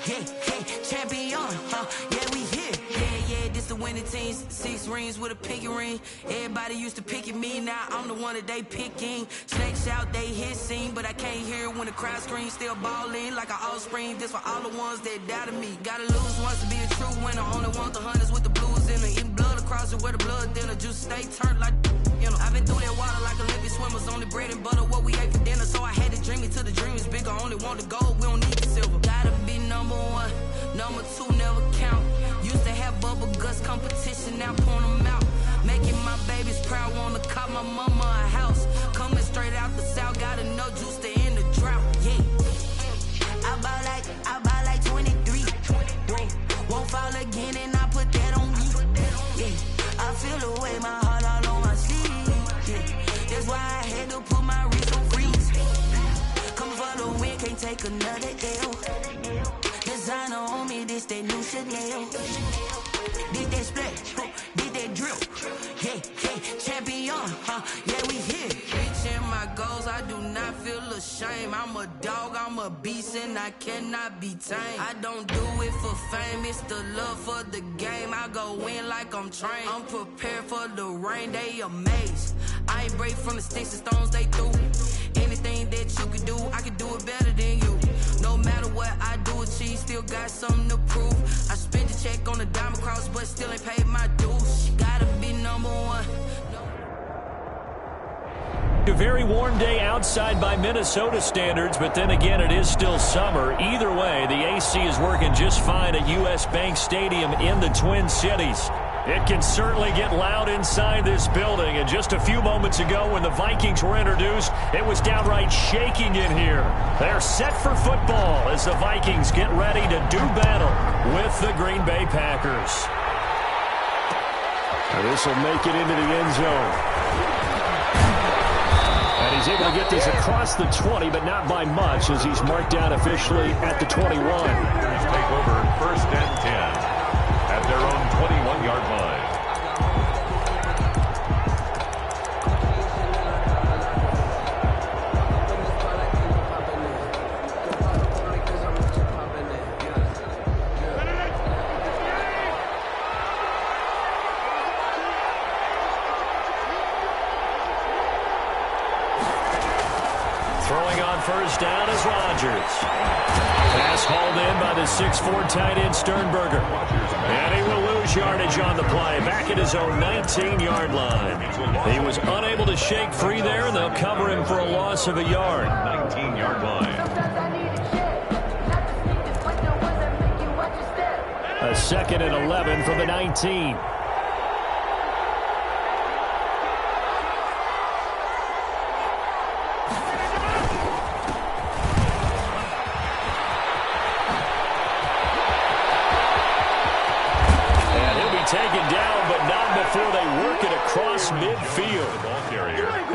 Champion, yeah, we here. Yeah, this the winning team. 6 rings with a pinky ring. Everybody used to pick at me, now I'm the one that they picking. Snakes out, they hissing, but I can't hear when the crowd screams. Still balling like an offspring. This for all the ones that doubted me. Gotta lose once to be a true winner. Only want the hunters with the blues in it. Eating blood across it where the blood dinner. Just stay turned like, you know. I've been through that water like Olympic swimmers. Only bread and butter, what we ate for dinner. So I had to dream it till the dream is bigger. Only want the gold, we don't need the silver. Gotta be number 1, number 2 never count. Used to have bubble guts competition, now point them out. Making my babies proud, wanna cop my mama a house. Coming straight out the south, got enough juice to end the drought. Yeah, I buy like 23. Whoa, won't fall again, and I put that on me. Yeah, I feel the way, my heart all on my sleeve. Yeah, that's why I had to put my wrist on freeze. Coming for the win, can't take another L. Designer on me, this that new Chanel. Did that split, did that drill. Yeah, champion, yeah, we here. Reaching my goals, I do not feel ashamed. I'm a dog, I'm a beast, and I cannot be tamed. I don't do it for fame, it's the love for the game. I go in like I'm trained. I'm prepared for the rain, they amazed. I ain't break from the sticks and stones they threw. Anything that you can do, I can do it better than you. No matter what I do, achieve, still got something to prove. I spent the check on the diamond cross, but still ain't paid my dues. Gotta be number 1. A very warm day outside by Minnesota standards, but then again, it is still summer. Either way, the AC is working just fine at U.S. Bank Stadium in the Twin Cities. It can certainly get loud inside this building, and just a few moments ago when the Vikings were introduced, it was downright shaking in here. They're set for football as the Vikings get ready to do battle with the Green Bay Packers. And this will make it into the end zone. And he's able to get this across the 20, but not by much, as he's marked down officially at the 21. Packers take over 1st and 10 at their own 21-yard line. Throwing on 1st down is Rodgers. Pass hauled in by the 6'4" tight end Sternberger. And he will lose yardage on the play, back at his own 19-yard line. He was unable to shake free there, and they'll cover him for a loss of a yard. 19-yard line. A 2nd and 11 from the 19. Taken down, but not before they work it across midfield.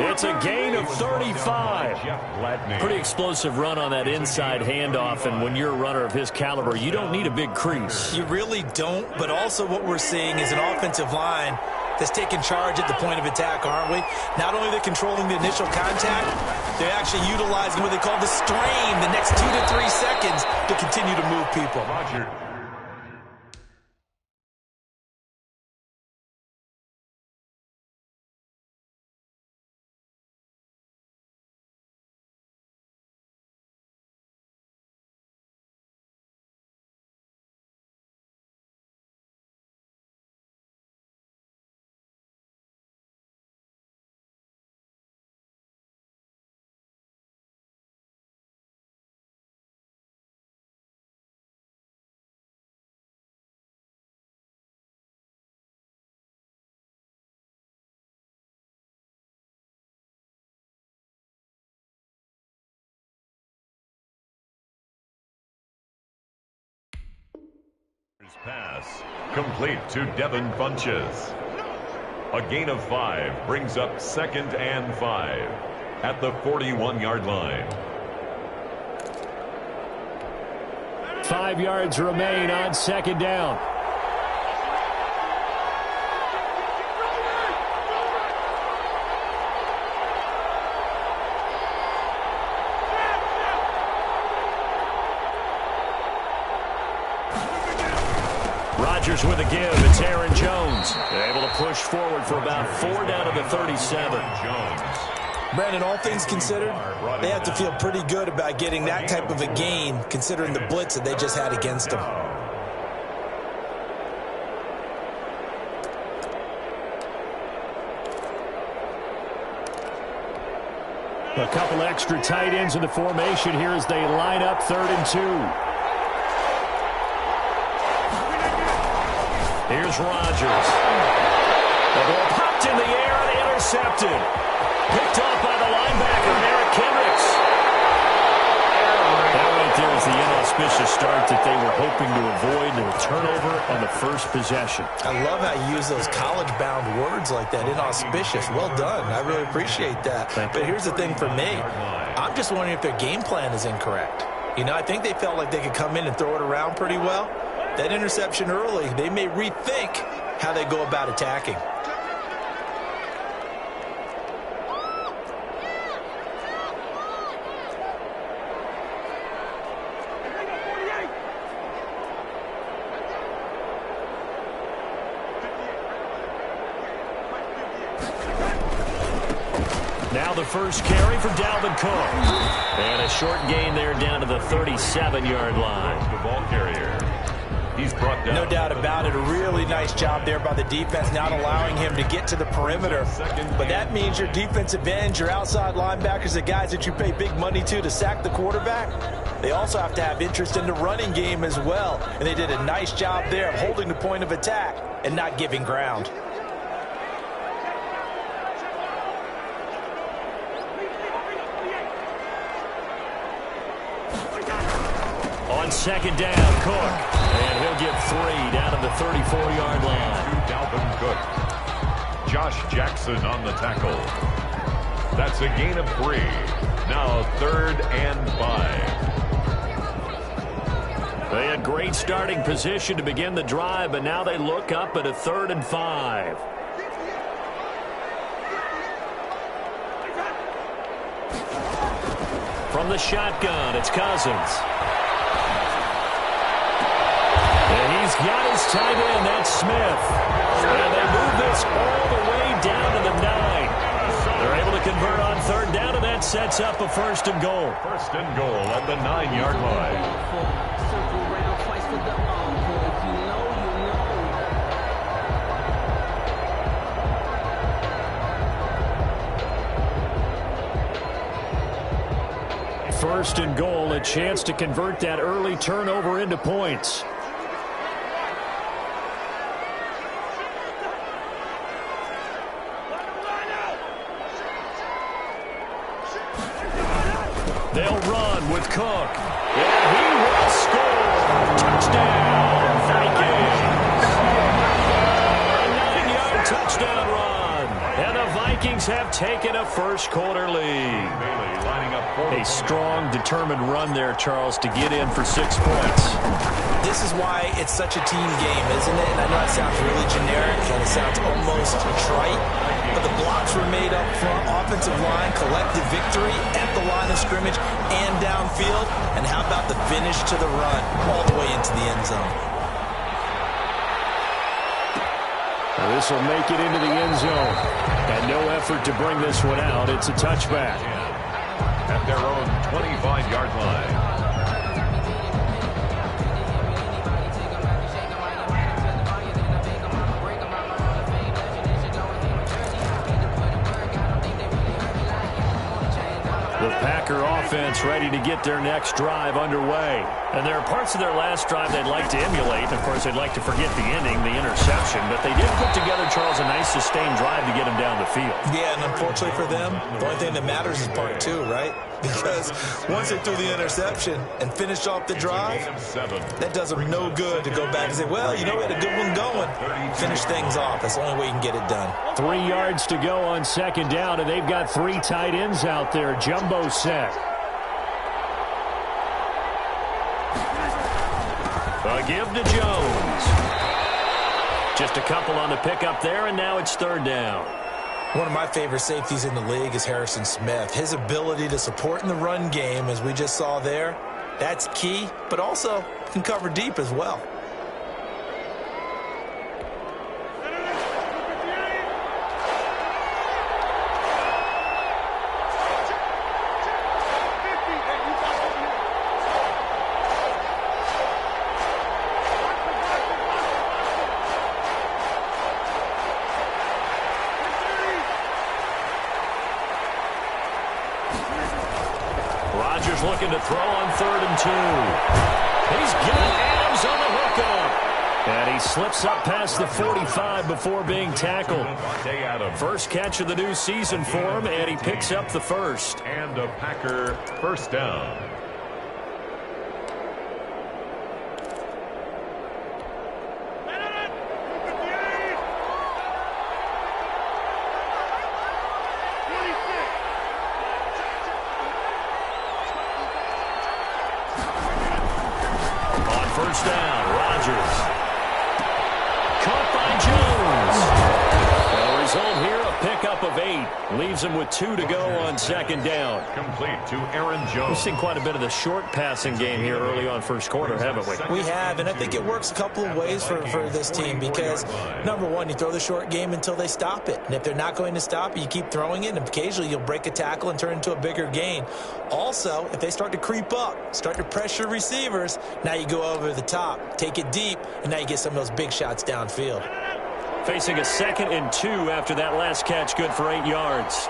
It's a gain of 35. Pretty explosive run on that inside handoff, and when you're a runner of his caliber, you don't need a big crease. You really don't, but also what we're seeing is an offensive line that's taking charge at the point of attack, aren't we? Not only are they controlling the initial contact, they're actually utilizing what they call the strain the next 2 to 3 seconds to continue to move people. Roger. Pass complete to Devin Funches. A gain of 5 brings up 2nd and 5 at the 41-yard line. 5 yards remain on 2nd down. Rodgers with a give. It's Aaron Jones. They're able to push forward for about 4 down to the 37. Brandon, all things considered, they have to feel pretty good about getting that type of a gain considering the blitz that they just had against them. A couple extra tight ends in the formation here as they line up 3rd and 2. Here's Rodgers. The ball popped in the air and intercepted. Picked off by the linebacker, Eric Kendricks. That right there is the inauspicious start that they were hoping to avoid, and a turnover on the first possession. I love how you use those college-bound words like that, inauspicious. Well done. I really appreciate that. But here's the thing for me. I'm just wondering if their game plan is incorrect. You know, I think they felt like they could come in and throw it around pretty well. That interception early, they may rethink how they go about attacking. Now the first carry for Dalvin Cook. And a short gain there down to the 37-yard line. The ball carrier. He's brought down. No doubt about it. A really nice job there by the defense, not allowing him to get to the perimeter. But that means your defensive ends, your outside linebackers, the guys that you pay big money to sack the quarterback, they also have to have interest in the running game as well. And they did a nice job there of holding the point of attack and not giving ground. On second down, Cook. And he'll get 3 down to the 34-yard line. Dalvin Cook. Josh Jackson on the tackle. That's a gain of 3. Now 3rd and 5. They had great starting position to begin the drive, but now they look up at a 3rd and 5. From the shotgun, it's Cousins. And he's got his tight end, that's Smith. And they move this all the way down to the 9. They're able to convert on 3rd down, and that sets up a 1st and goal. 1st and goal at the 9-yard line. First and goal, a chance to convert that early turnover into points. They'll run with Cook. And he will score. Touchdown, Vikings. A 9-yard touchdown run. And the Vikings have taken a first-quarter lead. A strong, determined run there, Charles, to get in for 6 points. This is why it's such a team game, isn't it? And I know it sounds really generic and it sounds almost trite, but the blocks were made up front, offensive line, collective victory at the line of scrimmage and downfield. And how about the finish to the run all the way into the end zone? This will make it into the end zone. And no effort to bring this one out. It's a touchback. At their own 25-yard line. The Packer offense ready to get their next drive underway. And there are parts of their last drive they'd like to emulate. Of course, they'd like to forget the ending, the interception. But they did put together, Charles, a nice sustained drive to get them down the field. Yeah, and unfortunately for them, the only thing that matters is part 2, right? Because once they threw the interception and finished off the drive, that does them no good to go back and say, well, you know, we had a good one going. Finish things off. That's the only way you can get it done. 3 yards to go on second down, and they've got 3 tight ends out there. Jumbo set. A give to Jones. Just a couple on the pickup there, and now it's 3rd down. One of my favorite safeties in the league is Harrison Smith. His ability to support in the run game, as we just saw there, that's key, but also can cover deep as well. looking to throw on 3rd and 2. He's got Adams on the hookup. And he slips up past the 45 before being tackled. First catch of the new season for him, and he picks up the first. And a Packer first down. On first down, Rodgers. Caught by Jones. The result here, a pickup of 8. Leaves him with 2 to go on second down. Complete to Aaron Jones. We've seen quite a bit of the short passing game here early on first quarter, haven't we? We have, and I think it works a couple of ways for this team because, number one, you throw the short game until they stop it. And if they're not going to stop it, you keep throwing it, and occasionally you'll break a tackle and turn into a bigger gain. Also, if they start to creep up, start to pressure receivers, now you go over the top, take it deep, and now you get some of those big shots downfield. Facing a 2nd and 2 after that last catch, good for 8 yards.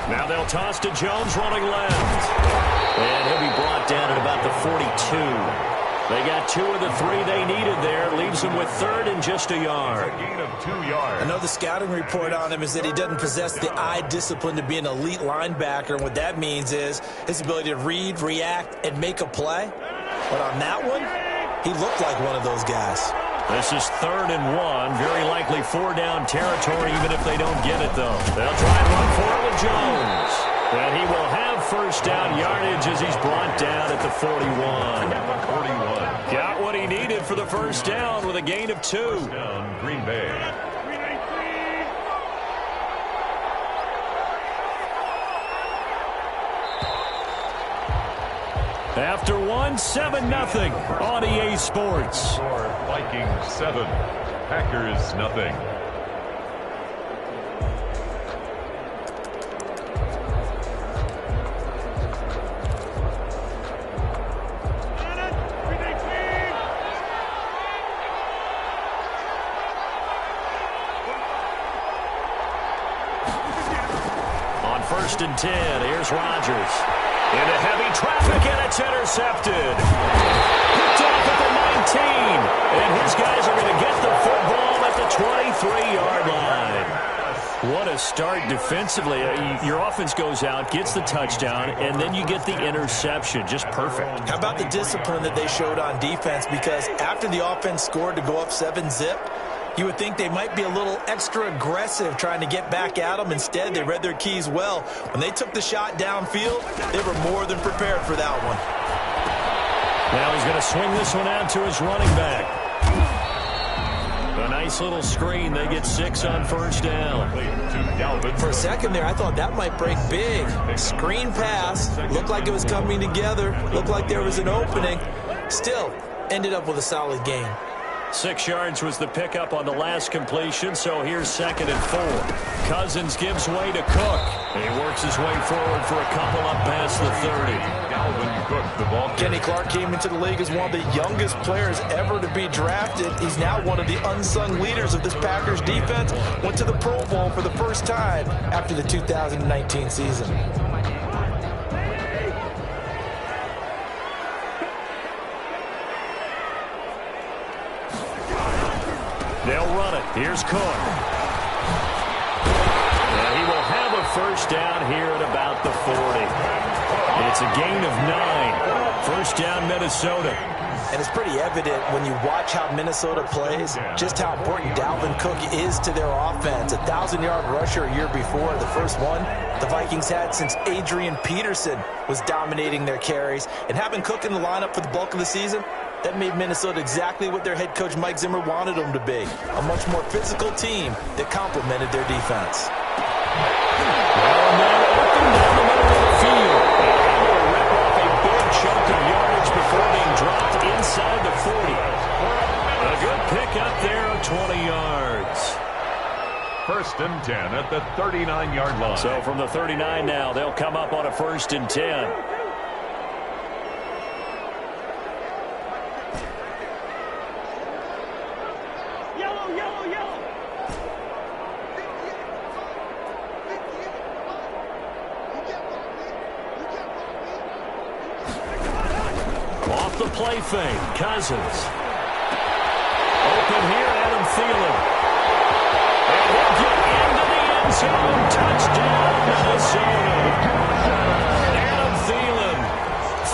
Now they'll toss to Jones rolling left. And he'll be brought down at about the 42. They got 2 of the 3 they needed there. Leaves them with 3rd and just a yard. A gain of 2 yards. I know the scouting report on him is that he doesn't possess the eye discipline to be an elite linebacker. And what that means is his ability to read, react, and make a play. But on that one, he looked like one of those guys. This is 3rd and 1. Very likely 4-down territory, even if they don't get it, though. They'll try and run for it with Jones. And he will have first down yardage as he's brought down at the 41. Got what he needed for the first down with a gain of 2. First down, Green Bay. After 1, 7-0 on EA Sports. Score Vikings 7, Packers nothing. On 1st and 10, here's Rodgers. Into heavy traffic, and it's intercepted. Picked off at the 19. And his guys are going to get the football at the 23-yard line. What a start defensively. Your offense goes out, gets the touchdown, and then you get the interception. Just perfect. How about the discipline that they showed on defense? Because after the offense scored to go up 7-zip, you would think they might be a little extra aggressive trying to get back at them. Instead, they read their keys well. When they took the shot downfield, they were more than prepared for that one. Now he's going to swing this one out to his running back. A nice little screen. They get 6 on first down. For a second there, I thought that might break big. Screen pass. Looked like it was coming together. Looked like there was an opening. Still, ended up with a solid gain. 6 yards was the pickup on the last completion, so here's 2nd and 4. Cousins gives way to Cook. He works his way forward for a couple up past the 30. Dalvin Cook, the ball. Kenny Clark came into the league as one of the youngest players ever to be drafted. He's now one of the unsung leaders of this Packers defense. Went to the Pro Bowl for the first time after the 2019 season. They'll run it. Here's Cook. And he will have a first down here at about the 40. It's a gain of 9. First down, Minnesota. And it's pretty evident when you watch how Minnesota plays, just how important Dalvin Cook is to their offense. 1,000-yard rusher a year before. The first one the Vikings had since Adrian Peterson was dominating their carries. And having Cook in the lineup for the bulk of the season, that made Minnesota exactly what their head coach Mike Zimmer wanted them to be. A much more physical team that complemented their defense. Well, now open down the middle of the field. Able to rip off a big chunk of yardage before being dropped inside the 40. A good pickup there of 20 yards. First and 10 at the 39-yard line. So from the 39 now, they'll come up on a 1st and 10. the play fake. Cousins. Open here, Adam Thielen. And he'll get into the end zone. Touchdown, Minnesota. Adam Thielen,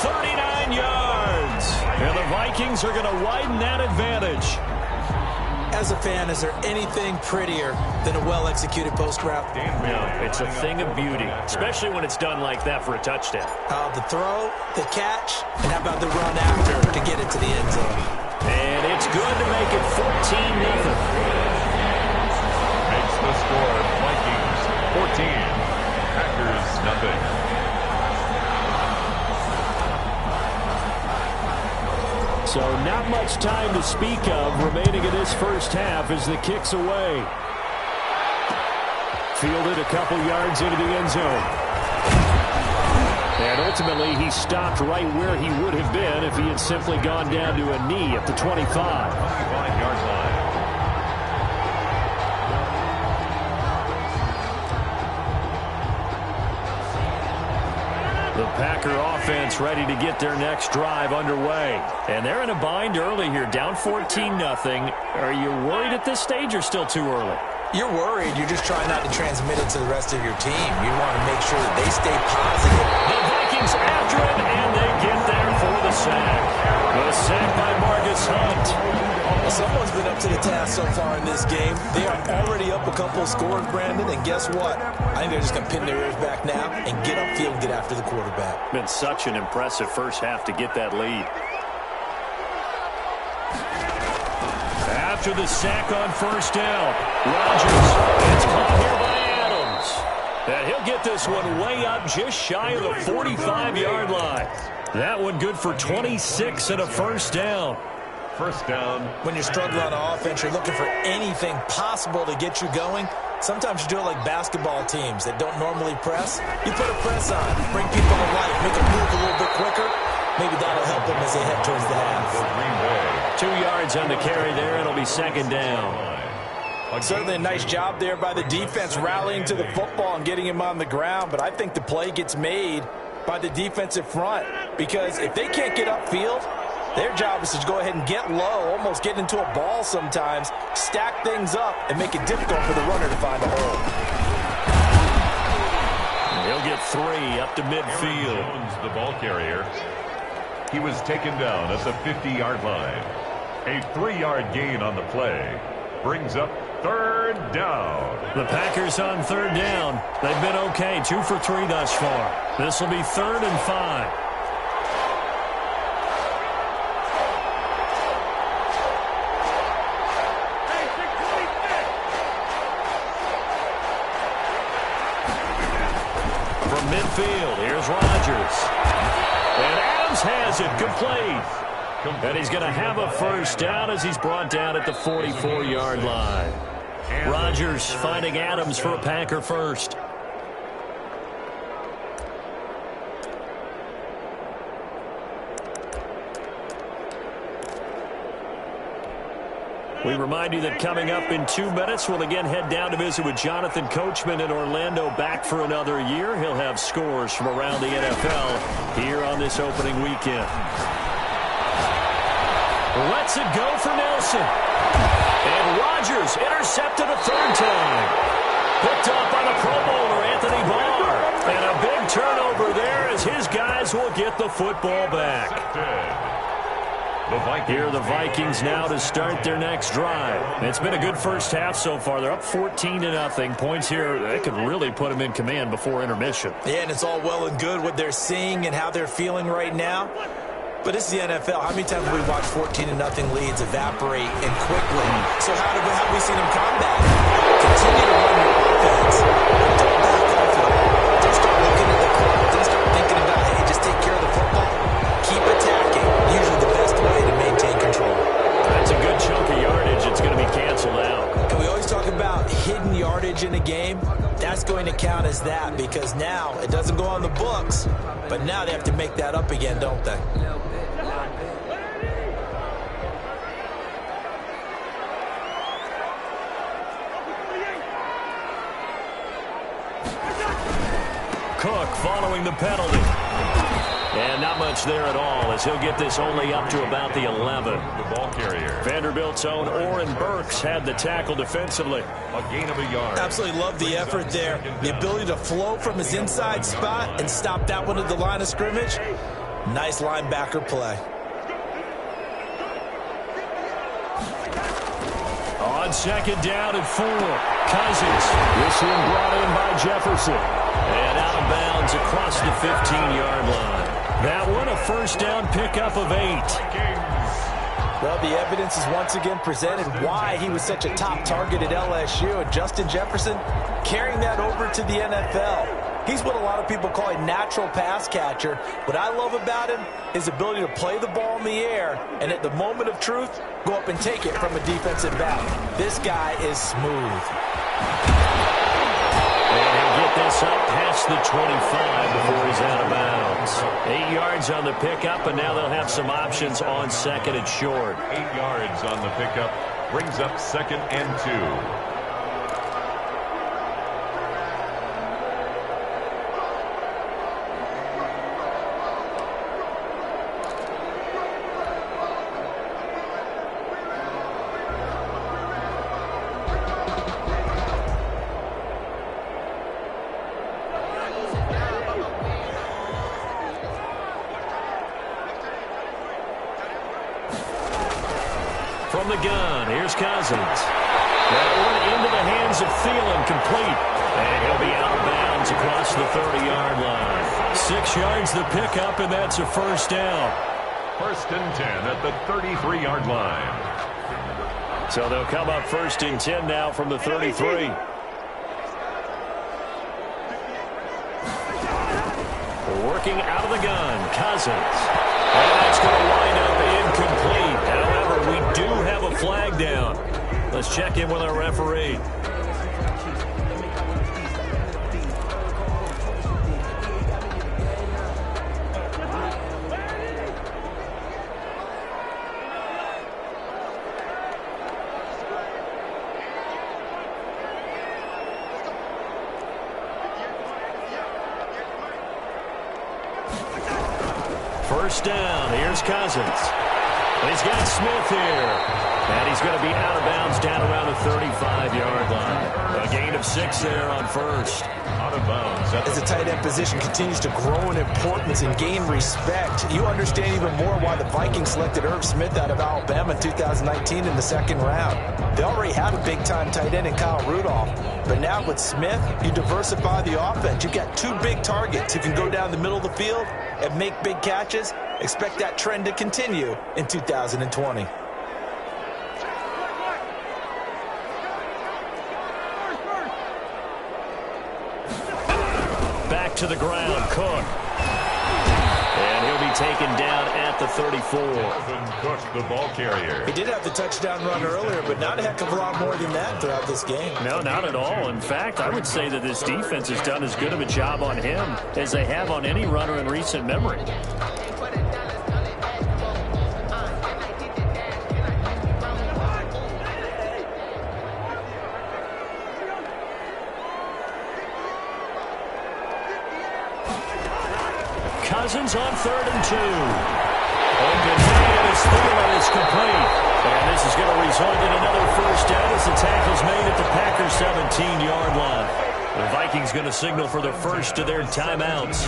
39 yards. And the Vikings are going to widen that advantage. As a fan, is there anything prettier than a well-executed post route? No, it's a thing of beauty, especially when it's done like that for a touchdown. The throw, the catch, and how about the run after to get it to the end zone? And it's good to make it 14-0. Makes the score Vikings 14, Packers nothing. So not much time to speak of remaining in this first half as the kick's away. Fielded a couple yards into the end zone. And ultimately he stopped right where he would have been if he had simply gone down to a knee at the 25. 25-yard line. The Packer offense ready to get their next drive underway. And they're in a bind early here, down 14-0. Are you worried at this stage or still too early? You're worried. You're just trying not to transmit it to the rest of your team. You want to make sure that they stay positive. The Vikings after him, and they get there for the sack. The sack by Marcus Hunt. Well, someone's been up to the task so far in this game. They are already up a couple of scores, Brandon, and guess what? I think they're just going to pin their ears back now and get upfield and get after the quarterback. Been such an impressive first half to get that lead. After the sack on first down, Rodgers. It's caught here by Adams. And he'll get this one way up just shy of the 45-yard line. That one good for 26 and a first down. First down. When you're struggling on offense, you're looking for anything possible to get you going. Sometimes you do it like basketball teams that don't normally press. You put a press on, bring people to life, make them move a little bit quicker. Maybe that'll help them as they head towards the half. 2 yards on the carry there. It'll be second down. Certainly a nice job there by the defense rallying to the football and getting him on the ground. But I think the play gets made by the defensive front because if they can't get upfield, their job is to go ahead and get low, almost get into a ball sometimes, stack things up, and make it difficult for the runner to find a hole. He'll get 3 up to midfield. Jones, the ball carrier. He was taken down at the 50-yard line. A 3-yard gain on the play brings up third down. The Packers on third down. They've been okay, 2 for 3 thus far. This will be 3rd and 5. Midfield, here's Rodgers. And Adams has it complete. And he's going to have a first down as he's brought down at the 44-yard line. Rodgers finding Adams for a Packer first. We remind you that coming up in 2 minutes, we'll again head down to visit with Jonathan Coachman in Orlando, back for another year. He'll have scores from around the NFL here on this opening weekend. Lets it go for Nelson. And Rodgers intercepted a 3rd time. Picked up by the Pro Bowler, Anthony Barr. And a big turnover there as his guys will get the football back. Here are the Vikings now to start their next drive. It's been a good first half so far. They're up 14-0. Points here, they could really put them in command before intermission. Yeah, and it's all well and good what they're seeing and how they're feeling right now. But this is the NFL. How many times have we watched 14-0 leads evaporate and quickly? So how have we seen them combat? Continue to run your offense. Don't back off at all. Don't start looking at the clock. Don't start thinking about, hey, just take care of the football. Keep attacking. Usually the best way to maintain control. That's a good chunk of yardage. It's going to be canceled out. And we always talk about hidden yardage in a game. That's going to count as that because now it doesn't go on the books, but now they have to make that up again, don't they? Cook following the penalty. And not much there at all, as he'll get this only up to about the 11. The ball carrier. Vanderbilt's own Oren Burks had the tackle defensively. A gain of a yard. Absolutely love the effort there. The ability to flow from his inside spot and stop that one at the line of scrimmage. Nice linebacker play. On second down and 4, Cousins. This one brought in by Jefferson. And out of bounds across the 15-yard line. That one a first down pickup of 8. Well, the evidence is once again presented why he was such a top target at LSU. And Justin Jefferson carrying that over to the NFL. He's what a lot of people call a natural pass catcher. What I love about him is his ability to play the ball in the air and at the moment of truth, go up and take it from a defensive back. This guy is smooth. And he'll get this up past the 25 before he's out of bounds. 8 yards on the pickup, and now they'll have some options on second and short. 8 yards on the pickup brings up second and 2. From the gun, here's Cousins. That one into the hands of Thielen, complete. And he'll be out of bounds across the 30-yard line. 6 yards the pickup, and that's a first down. First and 10 at the 33-yard line. So they'll come up first and 10 now from the 33. Working out of the gun, Cousins. And that's going to wind up incomplete. However, we do have a flag down. Let's check in with our referee. First down, here's Cousins. He's got Smith here. And he's going to be out of bounds down around the 35-yard line. A gain of 6 there on first. Out of bounds. As the tight end position continues to grow in importance and gain respect, you understand even more why the Vikings selected Irv Smith out of Alabama in 2019 in the second round. They already have a big-time tight end in Kyle Rudolph. But now with Smith, you diversify the offense. You've got 2 big targets who can go down the middle of the field and make big catches. Expect that trend to continue in 2020. Back to the ground, Cook. And he'll be taken down at the 34. Cook, the ball carrier. He did have the touchdown run earlier, but not a heck of a lot more than that throughout this game. No, not at all. In fact, I would say that this defense has done as good of a job on him as they have on any runner in recent memory. Cousins on 3rd and 2. Open man as Thielen is complete. And this is going to result in another first down as the tackle's made at the Packers' 17-yard line. The Vikings going to signal for the first of their timeouts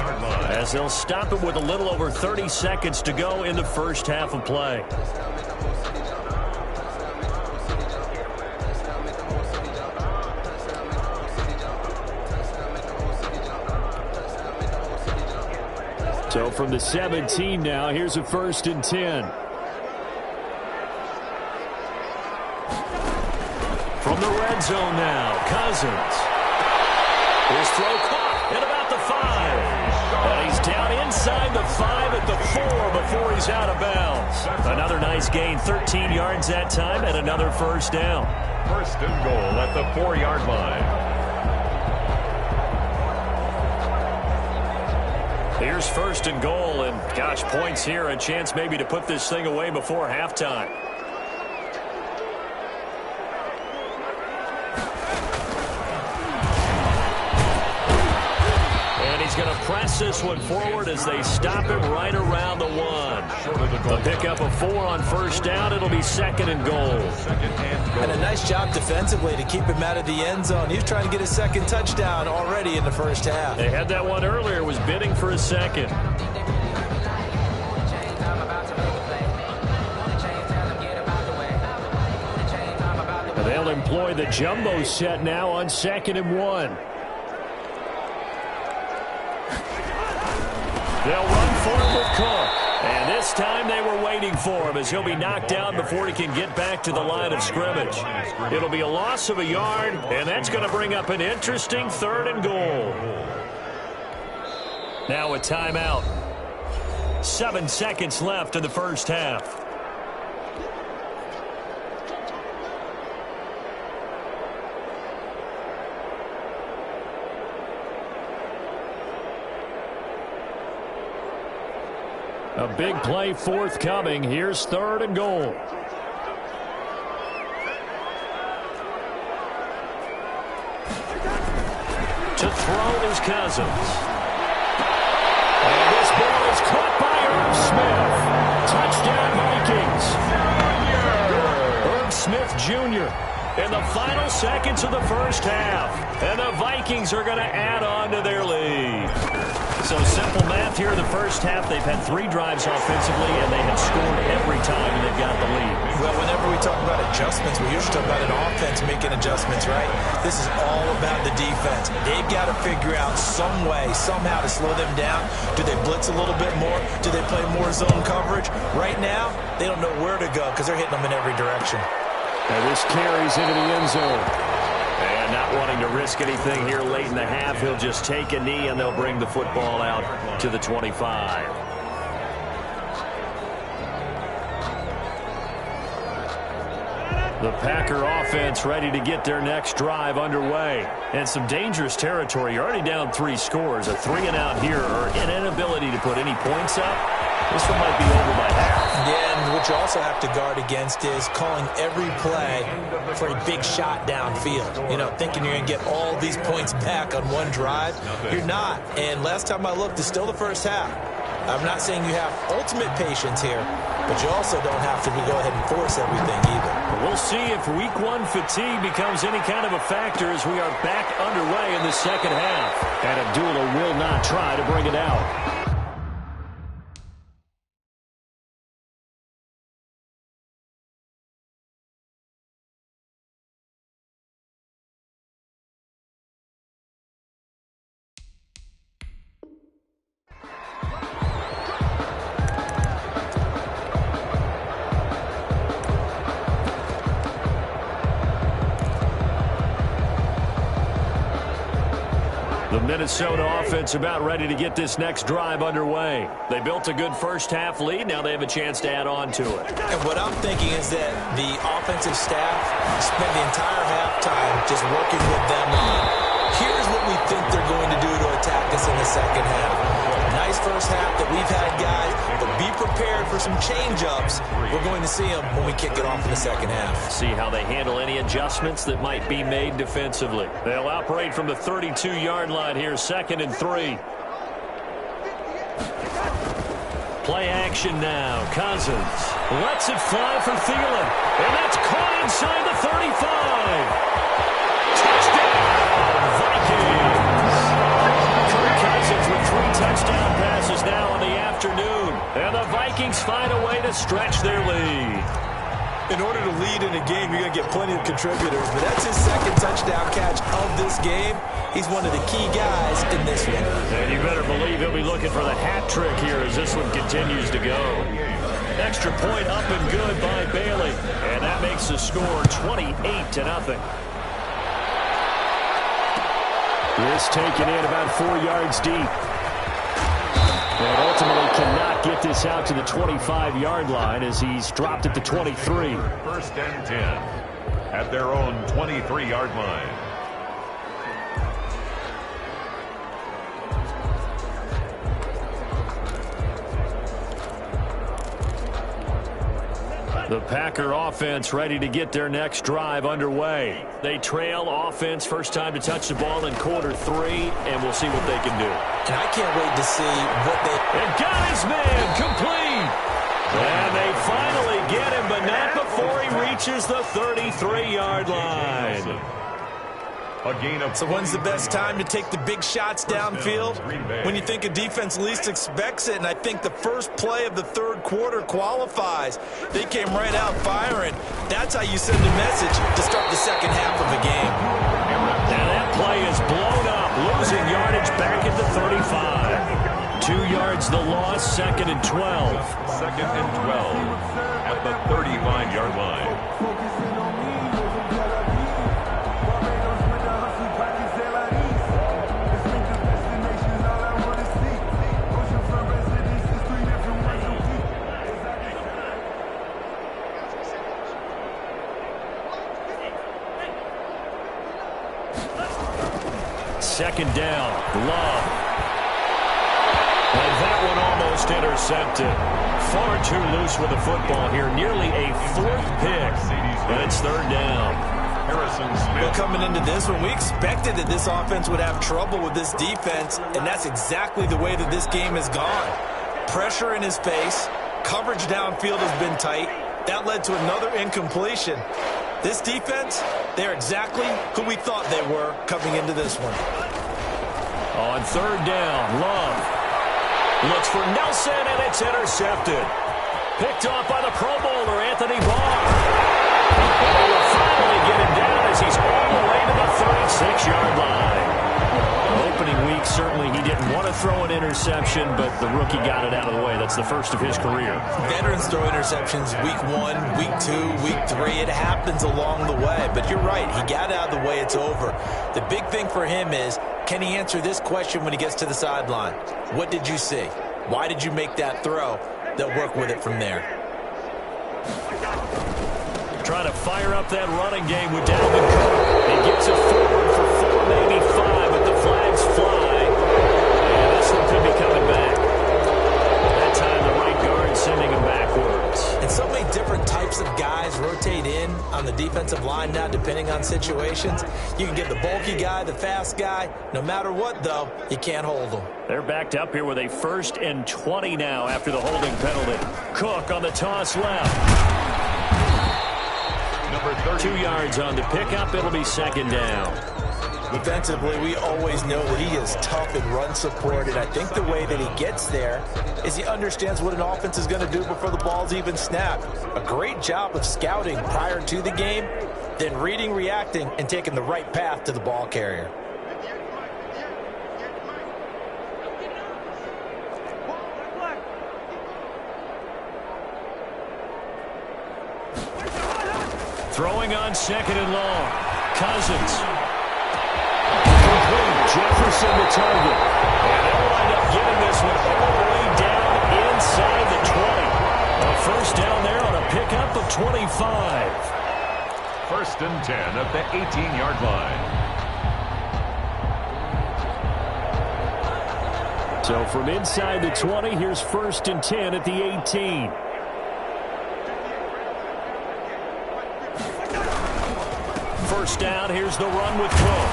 as they'll stop it with a little over 30 seconds to go in the first half of play. So from the 17 now, here's a 1st and 10. From the red zone now, Cousins. His throw caught at about the 5. And he's down inside the 5 at the 4 before he's out of bounds. Another nice gain, 13 yards that time, and another first down. First and goal at the 4-yard line. Here's 1st and goal, and gosh, points here, a chance maybe to put this thing away before halftime. And he's going to press this one forward as they stop him right around the 1. A pickup of 4 on first down. It'll be second and goal. And a nice job defensively to keep him out of the end zone. He was trying to get his second touchdown already in the first half. They had that one earlier, was bidding for a second. They'll employ the jumbo set now on second and 1. They'll run for it with Cook. And this time they were waiting for him as he'll be knocked down before he can get back to the line of scrimmage. It'll be a loss of a yard, and that's going to bring up an interesting third and goal. Now a timeout. 7 seconds left in the first half. A big play forthcoming. Here's third and goal. To throw is Cousins. And this ball is caught by Irv Smith. Touchdown, Vikings. Irv Smith Jr. in the final seconds of the first half. And the Vikings are going to add on to their lead. So simple math here in the first half. They've had 3 drives offensively, and they have scored every time, and they've got the lead. Well, whenever we talk about adjustments, we usually talk about an offense making adjustments, right? This is all about the defense. They've got to figure out some way, somehow to slow them down. Do they blitz a little bit more? Do they play more zone coverage? Right now, they don't know where to go because they're hitting them in every direction. And this carries into the end zone. And not wanting to risk anything here late in the half, he'll just take a knee, and they'll bring the football out to the 25. The Packer offense ready to get their next drive underway. And some dangerous territory. You're already down 3 scores. A 3-and-out here, or an inability to put any points up. This one might be over by half. Yeah, and what you also have to guard against is calling every play for a big shot downfield. You know, thinking you're going to get all these points back on one drive. You're not. And last time I looked, it's still the first half. I'm not saying you have ultimate patience here, but you also don't have to go ahead and force everything either. We'll see if week 1 fatigue becomes any kind of a factor as we are back underway in the second half. And Abdullah will not try to bring it out. The Minnesota offense about ready to get this next drive underway. They built a good first half lead. Now they have a chance to add on to it. And what I'm thinking is that the offensive staff spent the entire halftime just working with them on, here's what we think they're going to do to attack us in the second half. Nice first half that we've had, guys, but be prepared for some change-ups. We're going to see them when we kick it off in the second half. See how they handle any adjustments that might be made defensively. They'll operate from the 32-yard line here, 2nd and 3. Play action now. Cousins lets it fly for Thielen, and that's caught inside the 35. Touchdown, Vikings! Kirk Cousins with 3 touchdown passes now in the afternoon, and the Vikings find a way to stretch their lead. In order to lead in a game, you're going to get plenty of contributors, but that's his 2nd touchdown catch of this game. He's one of the key guys in this one. And you better believe he'll be looking for the hat trick here as this one continues to go. Extra point up and good by Bailey, and that makes the score 28-0. This taken in about 4 yards deep. And ultimately cannot get this out to the 25-yard line as he's dropped at the 23. 1st and 10 at their own 23-yard line. The Packer offense ready to get their next drive underway. They trail offense, first time to touch the ball in quarter 3, and we'll see what they can do. And I can't wait to see what they... And got his man complete. And they finally get him, but not before he reaches the 33-yard line. So when's the best time to take the big shots downfield? When you think a defense least expects it, and I think the first play of the third quarter qualifies. They came right out firing. That's how you send a message to start the second half of a game. Now that play is blown up, losing yardage back at the 35. 2 yards the loss, 2nd and 12. 2nd and 12 at the 35-yard line. Second down, Love. And that one almost intercepted. Far too loose with the football here. Nearly a 4th pick. And it's 3rd down. Well, coming into this one, we expected that this offense would have trouble with this defense, and that's exactly the way that this game has gone. Pressure in his face. Coverage downfield has been tight. That led to another incompletion. This defense, they're exactly who we thought they were coming into this one. On 3rd down, Love looks for Nelson, and it's intercepted. Picked off by the Pro Bowler, Anthony Barr. And they will finally get him down as he's all the way to the 36-yard line. Opening week, certainly he didn't want to throw an interception, but the rookie got it out of the way. That's the first of his career. Veterans throw interceptions week 1, week 2, week 3. It happens along the way. But you're right. He got out of the way. It's over. The big thing for him is, can he answer this question when he gets to the sideline? What did you see? Why did you make that throw? They'll work with it from there. Trying to fire up that running game with Dalvin Cook. He gets it forward for 4, maybe 5, but the flags fly. And this one could be coming back. That time the right guard sending him backwards. And so many different types of guys rotate in on the defensive line now, depending on situations. You can get the bulky guy, the fast guy. No matter what, though, you can't hold them. They're backed up here with a 1st and 20 now after the holding penalty. Cook on the toss left. 2 yards on the pickup. It'll be 2nd down. Defensively, we always know that he is tough in run support, and I think the way that he gets there is he understands what an offense is going to do before the ball's even snapped. A great job of scouting prior to the game, then reading, reacting, and taking the right path to the ball carrier. Throwing on 2nd and long. Cousins. Complete. Jefferson the target. And they'll wind up getting this one all the way down inside the 20. A 1st down there on a pickup of 25. 1st and 10 at the 18-yard line. So from inside the 20, here's 1st and 10 at the 18. First down, here's the run with Cook.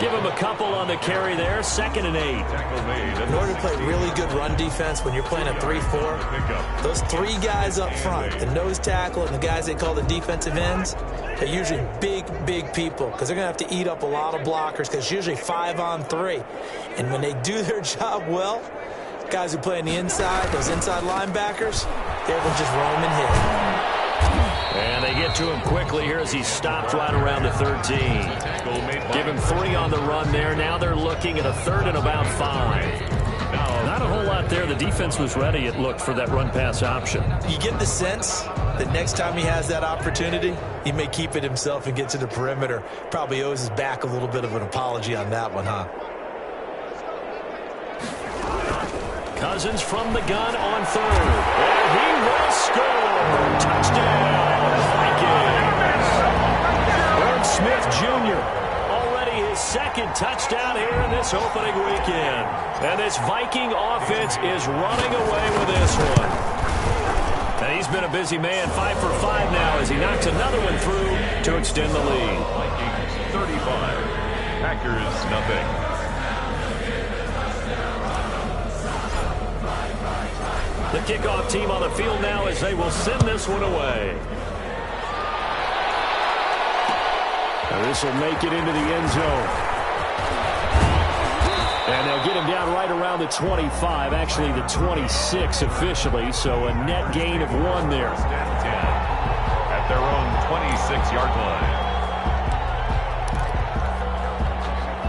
Give him a couple on the carry there, 2nd and 8. In order to play really good run defense when you're playing a 3-4, those 3 guys up front, the nose tackle and the guys they call the defensive ends, they're usually big, big people because they're going to have to eat up a lot of blockers because it's usually 5 on 3. And when they do their job well, guys who play on the inside, those inside linebackers, they're able to just roam and hit. And they get to him quickly here as he stopped right around the 13. Give him 3 on the run there. Now they're looking at a 3rd and about 5. Not a whole lot there. The defense was ready, it looked, for that run-pass option. You get the sense that next time he has that opportunity, he may keep it himself and get to the perimeter. Probably owes his back a little bit of an apology on that one, huh? Cousins from the gun on 3rd. And he will score. Touchdown, Vikings. Herb Smith Jr. already his 2nd touchdown here in this opening weekend. And this Viking offense is running away with this one. And he's been a busy man, 5 for 5 now as he knocks another one through to extend the lead. Vikings 35, Packers nothing. kickoff team on the field now as they will send this one away. Now this will make it into the end zone. And they'll get him down right around the 25, actually the 26 officially, so a net gain of 1 there. At their own 26-yard line.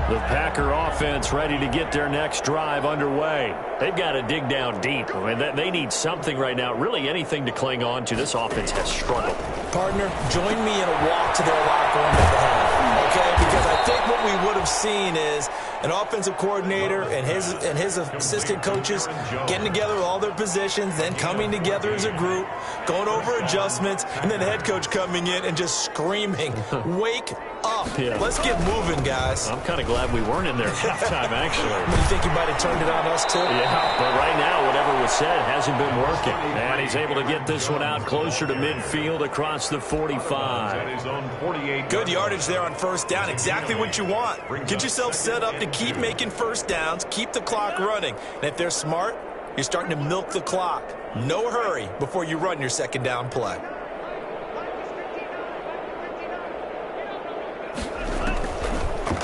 The Packer offense ready to get their next drive underway. They've got to dig down deep. I mean, they need something right now, really anything to cling on to. This offense has struggled. Partner, join me in a walk to their locker room at the half, okay? Because I think what we would have seen is an offensive coordinator and his assistant coaches getting together all their positions, then coming together as a group, going over adjustments, and then the head coach coming in and just screaming, wake up. Yeah. Let's get moving, guys. I'm kind of glad we weren't in there at halftime, actually. You think you might have turned it on us, too? Yeah, but right now, whatever was said hasn't been working. And he's able to get this one out closer to midfield across the 45. Good yardage there on first down. Exactly what you want. Get yourself set up to keep making first downs, keep the clock running. And if they're smart, you're starting to milk the clock. No hurry before you run your second down play.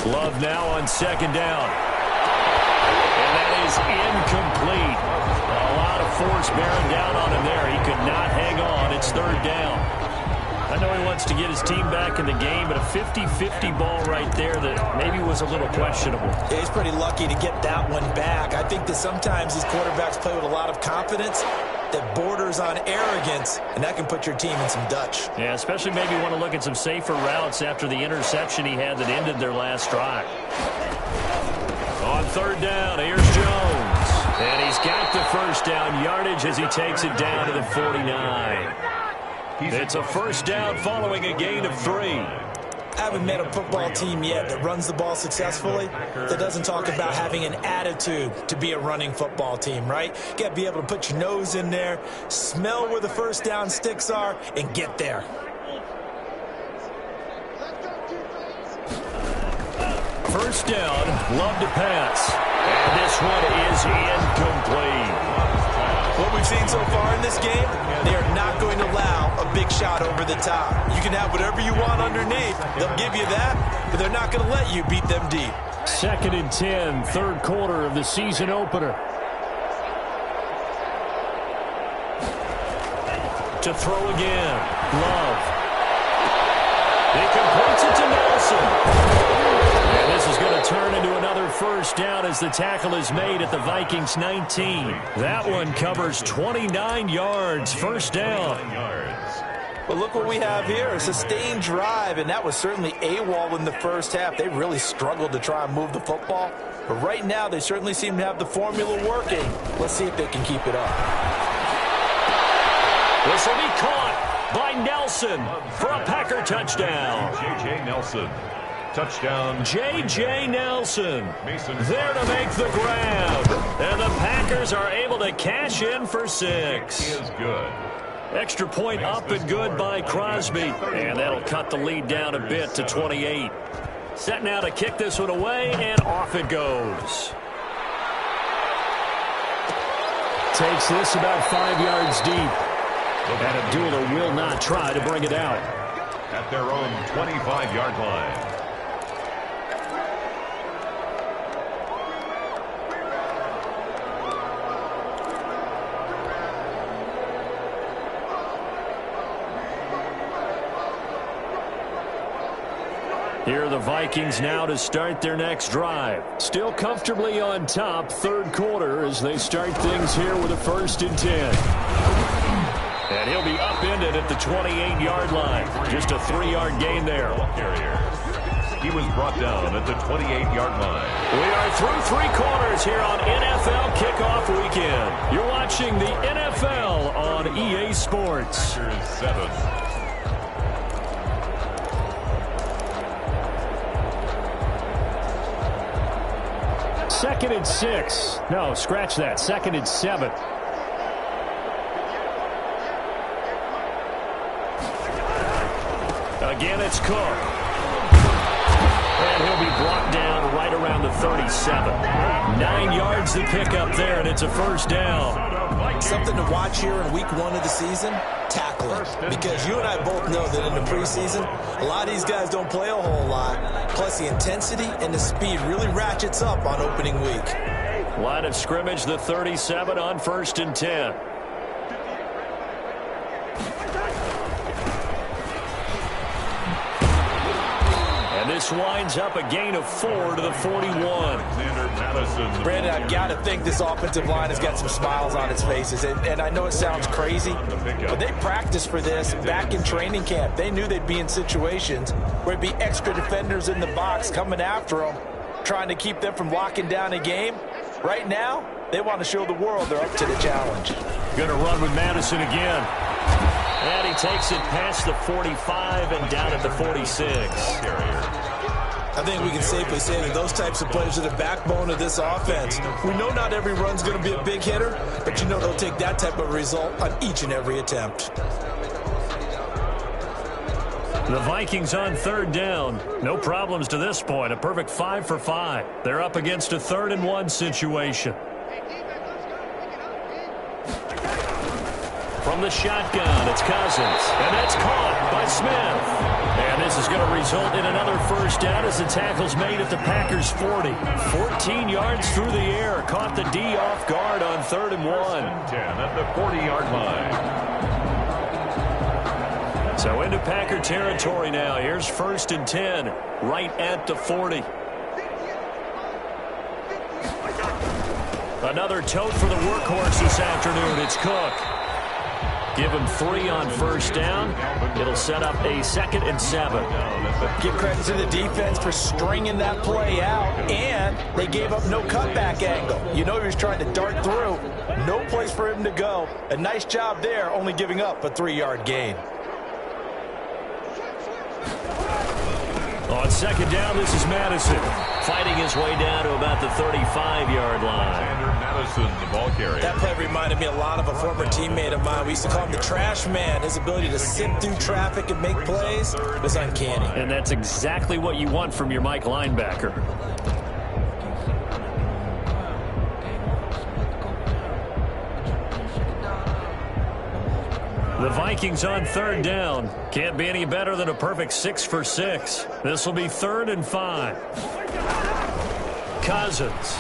Love now on second down. And that is incomplete. A lot of force bearing down on him there. He could not hang on. It's third down. I know he wants to get his team back in the game, but a 50-50 ball right there that maybe was a little questionable. Yeah, he's pretty lucky to get that one back. I think that sometimes these quarterbacks play with a lot of confidence that borders on arrogance, and that can put your team in some Dutch. Yeah, especially maybe want to look at some safer routes after the interception he had that ended their last drive. On third down, here's Jones. And he's got the first down yardage as he takes it down to the 49. It's a first down following a gain of 3. I haven't met a football team yet that runs the ball successfully that doesn't talk about having an attitude to be a running football team, right? You got to be able to put your nose in there, smell where the first down sticks are, and get there. First down, Love to pass. And this one is incomplete. What we've seen so far in this game, they are not going to allow a big shot over the top. You can have whatever you want underneath. They'll give you that, but they're not going to let you beat them deep. 2nd and 10, third quarter of the season opener. To throw again, Love. He completes it to Nelson. And this is going to turn into another first down as the tackle is made at the Vikings 19. That one covers 29 yards, first down. But look what we have here, a sustained drive, and that was certainly AWOL in the first half. They really struggled to try and move the football. But right now, they certainly seem to have the formula working. Let's see if they can keep it up. This will be caught by Nelson for a Packer touchdown. J.J. Nelson. Touchdown. J.J. Nelson there to make the grab. And the Packers are able to cash in for 6. He is good. Extra point up and good by Crosby. And that'll cut the lead down a bit to 28. Set now to kick this one away, and off it goes. Takes this about 5 yards deep. And Abdullah will not try to bring it out. At their own 25-yard line. Here are the Vikings now to start their next drive. Still comfortably on top, third quarter, as they start things here with a 1st and 10. And he'll be upended at the 28-yard line. Just a 3-yard gain there. He was brought down at the 28-yard line. We are through 3 quarters here on NFL Kickoff Weekend. You're watching the NFL on EA Sports. 7th. 2nd and 6. No, scratch that. 2nd and 7. Again, it's Cook. And he'll be brought down right around the 37. 9 yards to pick up there, and it's a first down. Something to watch here in week 1 of the season, tackling. Because you and I both know that in the preseason, a lot of these guys don't play a whole lot. Plus, the intensity and the speed really ratchets up on opening week. Line of scrimmage, the 37 on 1st and 10. And this winds up a gain of 4 to the 41. Brandon, I've got to think this offensive line has got some smiles on its faces. And I know it sounds crazy, but they practiced for this back in training camp. They knew they'd be in situations where there'd be extra defenders in the box coming after them, trying to keep them from locking down a game. Right now, they want to show the world they're up to the challenge. Going to run with Madison again. And he takes it past the 45 and down at the 46. I think we can safely say that those types of plays are the backbone of this offense. We know not every run's going to be a big hitter, but you know they'll take that type of result on each and every attempt. The Vikings on 3rd down. No problems to this point. A perfect 5 for 5. They're up against a 3rd and 1 situation. From the shotgun, it's Cousins. And that's caught by Smith. And this is going to result in another first down as the tackle's made at the Packers' 40. 14 yards through the air. Caught the D off guard on 3rd and 1. 10 at the 40-yard line. So into Packer territory now. Here's 1st and 10, right at the 40. Another tote for the workhorse this afternoon. It's Cook. Give him 3 on 1st down. It'll set up a 2nd and 7. Give credit to the defense for stringing that play out, and they gave up no cutback angle. You know he was trying to dart through. No place for him to go. A nice job there, only giving up a 3-yard gain. On 2nd down, this is Madison. Fighting his way down to about the 35-yard line. Madison, the ball carrier. That play reminded me a lot of a former teammate of mine. We used to call him the trash man. His ability to sift through traffic and make plays was uncanny. And that's exactly what you want from your Mike linebacker. The Vikings on 3rd down. Can't be any better than a perfect 6 for 6. This will be 3rd and 5. Cousins.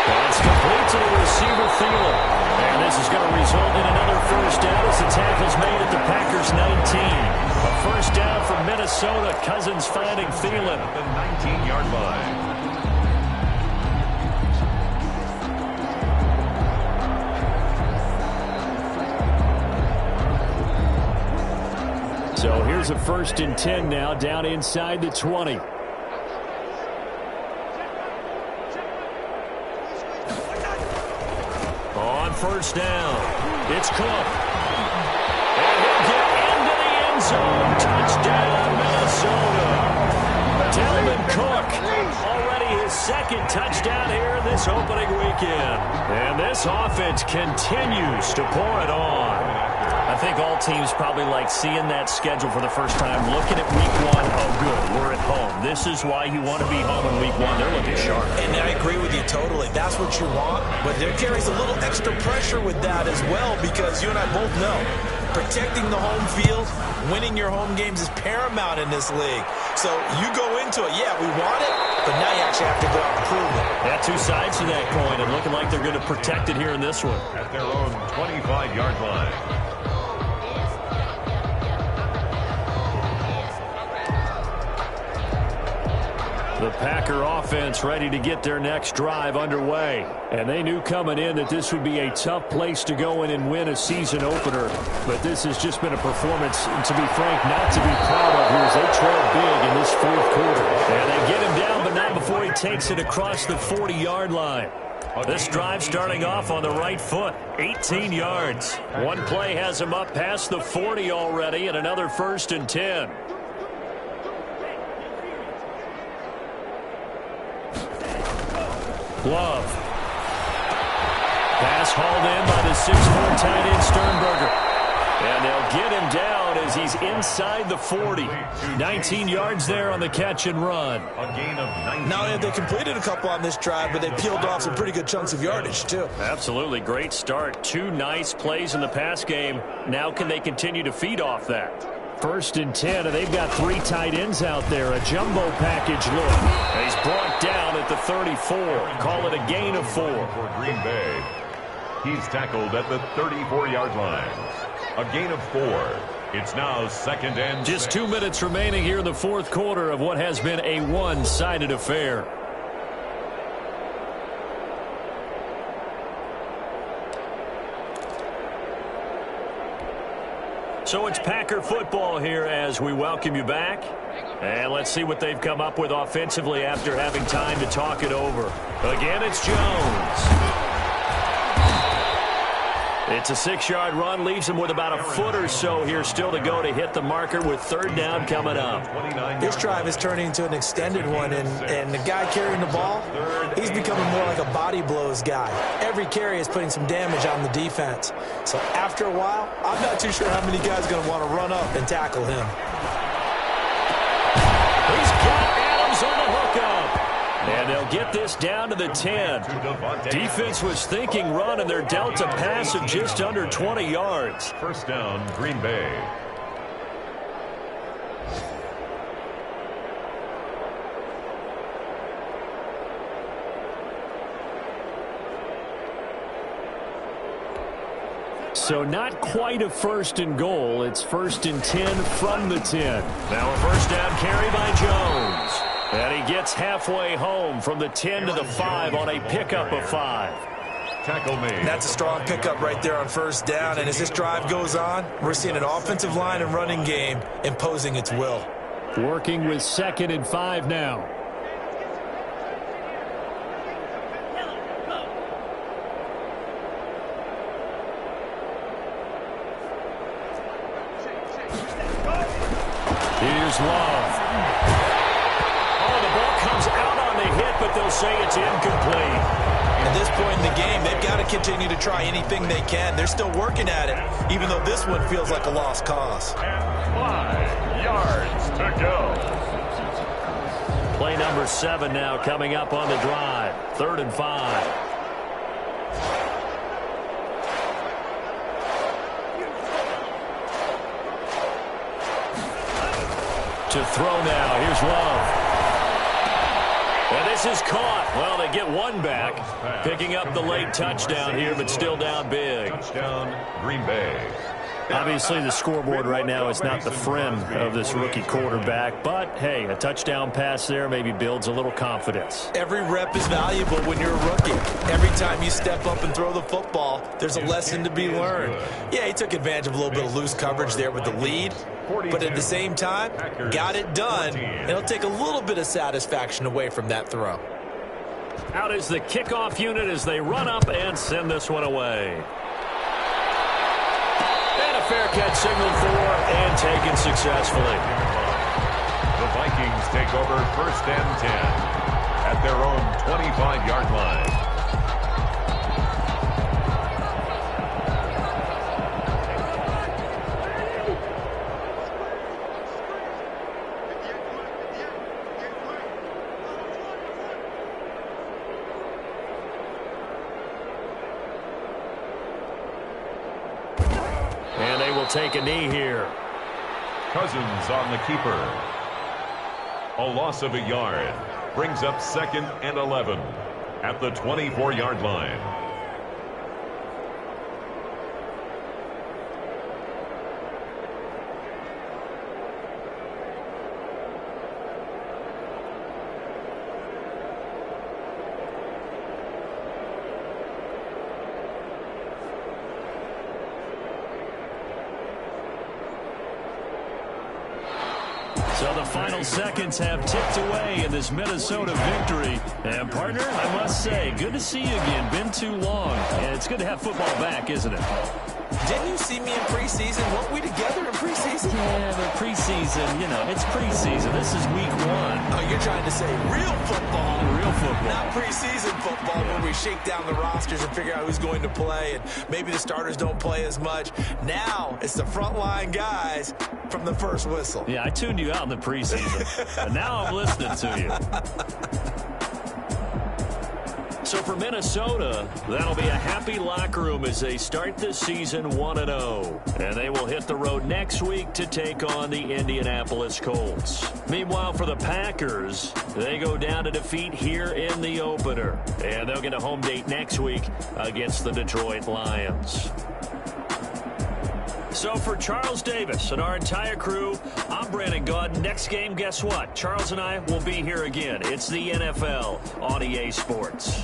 That's complete to the receiver, Thielen. And this is going to result in another first down as the tackle's made at the Packers' 19. A first down from Minnesota. Cousins finding Thielen. At the 19-yard line. So here's a 1st and 10 now, down inside the 20. On 1st down, it's Cook. And he'll get into the end zone. Touchdown, Minnesota. Delvin Cook, already his 2nd touchdown here in this opening weekend. And this offense continues to pour it on. I think all teams probably like seeing that schedule for the first time, looking at week 1. Oh, good, we're at home. This is why you want to be home in week 1. They're looking sharp. And I agree with you totally. That's what you want. But there carries a little extra pressure with that as well, because you and I both know protecting the home field, winning your home games is paramount in this league. So you go into it, yeah, we want it, but now you actually have to go out and prove it. Yeah, 2 sides to that coin, and looking like they're going to protect it here in this one. At their own 25-yard line. The Packer offense ready to get their next drive underway. And they knew coming in that this would be a tough place to go in and win a season opener. But this has just been a performance, to be frank, not to be proud of here as they trail big in this 4th quarter. And they get him down, but not before he takes it across the 40-yard line. This drive starting off on the right foot, 18 yards. One play has him up past the 40 already, and another 1st and 10. Love. Pass hauled in by the 6'4" tight end Sternberger. And they'll get him down down as he's inside the 40. 19 yards there on the catch and run. A gain of 19. Not only have they completed a couple on this drive, but they peeled off some pretty good chunks of yardage, too. Absolutely. Great start. 2 nice plays in the pass game. Now can they continue to feed off that? 1st and 10, and they've got 3 tight ends out there. A jumbo package look. And he's brought down at the 34. Call it a gain of 4. For Green Bay. He's tackled at the 34-yard line. A gain of 4. It's now 2nd and 6. Just 2 minutes remaining here in the 4th quarter of what has been a one-sided affair. So it's Packer football here as we welcome you back. And let's see what they've come up with offensively after having time to talk it over. Again, it's Jones. It's a 6-yard run, leaves him with about a foot or so here still to go to hit the marker with 3rd down coming up. This drive is turning into an extended one, and the guy carrying the ball, he's becoming more like a body blows guy. Every carry is putting some damage on the defense. So after a while, I'm not too sure how many guys are going to want to run up and tackle him. He's got Adams on the hookup. And they'll get this down to the 10. Defense was thinking run, and they're dealt a pass of just under 20 yards. 1st down, Green Bay. So not quite a 1st and goal. It's 1st and 10 from the 10. Now a 1st down carry by Jones. And he gets halfway home from the 10 to the 5 on a pickup of 5. Tackle made. That's a strong pickup right there on 1st down. And as this drive goes on, we're seeing an offensive line and running game imposing its will. Working with 2nd and 5 now. Here's Love. But they'll say it's incomplete. At this point in the game, they've got to continue to try anything they can. They're still working at it, even though this one feels like a lost cause. And 5 yards to go. Play number 7 now coming up on the drive. 3rd and 5. To throw now. Here's Love. And this is caught. Well, they get one back, picking up the late touchdown here, but still down big. Touchdown, Green Bay. Obviously, the scoreboard right now is not the friend of this rookie quarterback, but, hey, a touchdown pass there maybe builds a little confidence. Every rep is valuable when you're a rookie. Every time you step up and throw the football, there's a lesson to be learned. Yeah, he took advantage of a little bit of loose coverage there with the lead, but at the same time, got it done. It'll take a little bit of satisfaction away from that throw. Out is the kickoff unit as they run up and send this one away. And a fair catch signaled for and taken successfully. The Vikings take over 1st and 10 at their own 25-yard line. Take a knee here. Cousins on the keeper. A loss of a yard brings up 2nd and 11 at the 24-yard line. So the final seconds have ticked away in this Minnesota victory. And, partner, I must say, good to see you again. Been too long. And it's good to have football back, isn't it? Didn't you see me in preseason? Weren't we together in preseason? Yeah, but preseason, you know, it's preseason. This is week 1. Oh, you're trying to say real football. Real football. not preseason football where we shake down the rosters and figure out who's going to play, and maybe the starters don't play as much. Now it's the frontline guys from the first whistle. Yeah, I tuned you out in the preseason, and now I'm listening to you. So for Minnesota, that'll be a happy locker room as they start the season 1-0. And they will hit the road next week to take on the Indianapolis Colts. Meanwhile, for the Packers, they go down to defeat here in the opener. And they'll get a home date next week against the Detroit Lions. So for Charles Davis and our entire crew, I'm Brandon Gaudin. Next game, guess what? Charles and I will be here again. It's the NFL on EA Sports.